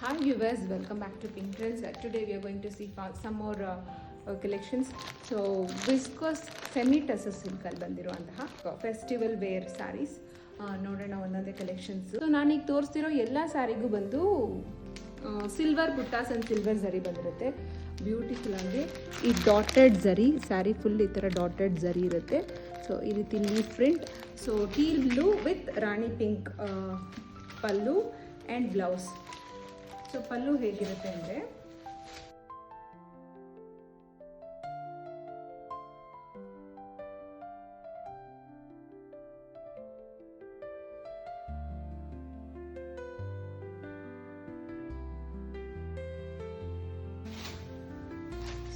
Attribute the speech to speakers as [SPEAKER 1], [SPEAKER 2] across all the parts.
[SPEAKER 1] Hi viewers, welcome back to Pink Trends. Today we are going to see some more collections. So viscose semi-tussar silk ಅಲ್ಲಿ ಬಂದಿರುವಂತಹ festival wear saris ನೋಡೋಣ ಒಂದೊಂದೇ collections. So ನಾನೀಗ ತೋರಿಸ್ತಿರೋ ಎಲ್ಲ ಸ್ಯಾರಿಗೂ ಬಂದು silver ಬುಟ್ಟಾಸ್ and silver ಝರಿ ಬಂದಿರುತ್ತೆ. Beautiful ಆಗಿ ಈ ಡಾಟೆಡ್ ಝರಿ ಸ್ಯಾರಿ ಫುಲ್ ಈ ಥರ ಡಾಟೆಡ್ ಝರಿ ಇರುತ್ತೆ. ಸೊ ಈ ರೀತಿ leaf print. So teal blue with rani pink pallu and blouse. So pallu ಹೇಗಿರುತ್ತೆ ಅಂದರೆ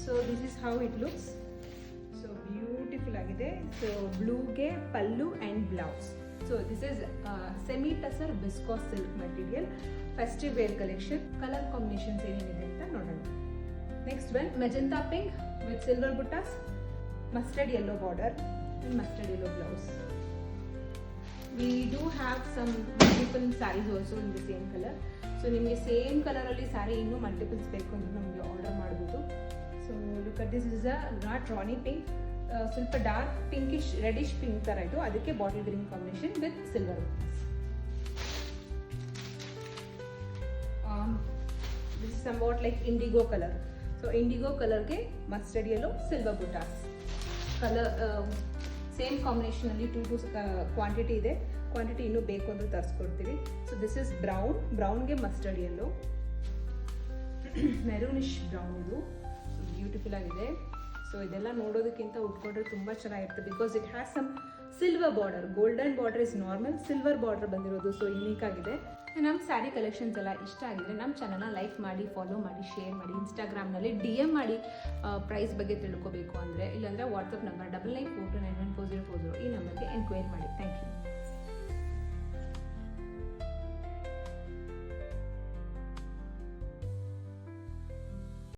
[SPEAKER 1] so this is how it looks. So beautiful ಆಗಿದೆ. ಸೊ ಬ್ಲೂಗೆ pallu and blouse. So this is semi tussar viscose silk material festive wear collection. Colour combinations ಏನೇನಿದೆ ಅಂತ ನೋಡೋಣ. Next one magenta pink with silver buttas, mustard yellow border and mustard yellow blouse. We do have some multiple saris also in the same colour. So ನಿಮಗೆ same ಕಲರಲ್ಲಿ ಸ್ಯಾರಿ ಇನ್ನೂ multiples ಬೇಕು ಅಂದರೆ ನಮಗೆ order ಮಾಡ್ಬೋದು. So look at this is a not rani pink, ಸ್ವಲ್ಪ dark pinkish reddish pink ಥರ ಇದು, ಅದಕ್ಕೆ bottle green combination with silver. This is somewhat like indigo color. So indigo ಕಲರ್ಗೆ mustard yellow silver buttas colour same ಕಾಂಬಿನೇಷನಲ್ಲಿ two quantity ಇದೆ. Quantity ಇನ್ನೂ ಬೇಕು ಅಂದರೆ ತರಿಸ್ಕೊಡ್ತೀವಿ. ಸೊ ದಿಸ್ ಇಸ್ ಬ್ರೌನ್ಗೆ ಮಸ್ಟರ್ಡ್ ಯೆಲ್ಲೋ, ಮೆರೂನಿಶ್ ಬ್ರೌನ್. ಇದು ಬ್ಯೂಟಿಫುಲ್ ಆಗಿದೆ. ಸೊ ಇದೆಲ್ಲ ನೋಡೋದಕ್ಕಿಂತ ಉಟ್ಕೊಂಡ್ರೆ ತುಂಬ ಚೆನ್ನಾಗಿರುತ್ತೆ because it has some silver border. Golden border is normal, silver border ಬಂದಿರೋದು. ಸೊ ಯುನೀಕ್ ಆಗಿದೆ. ನಮ್ಮ ಸ್ಯಾರಿ ಕಲೆಕ್ಷನ್ಸ್ ಎಲ್ಲ ಇಷ್ಟ ಆಗಿದ್ರೆ ನಮ್ಮ ಚಾನಲ್ನ ಲೈಕ್ ಮಾಡಿ, ಫಾಲೋ ಮಾಡಿ, ಶೇರ್ ಮಾಡಿ. ಇನ್ಸ್ಟಾಗ್ರಾಮ್ನಲ್ಲಿ DM ಮಾಡಿ ಪ್ರೈಸ್ ಬಗ್ಗೆ ತಿಳ್ಕೋಬೇಕು ಅಂದರೆ, ಇಲ್ಲಾಂದರೆ ವಾಟ್ಸಪ್ ನಂಬರ್ 9942914040 ಈ ನಂಬರ್ಗೆ ಎನ್ಕ್ವೈರಿ ಮಾಡಿ. Thank you.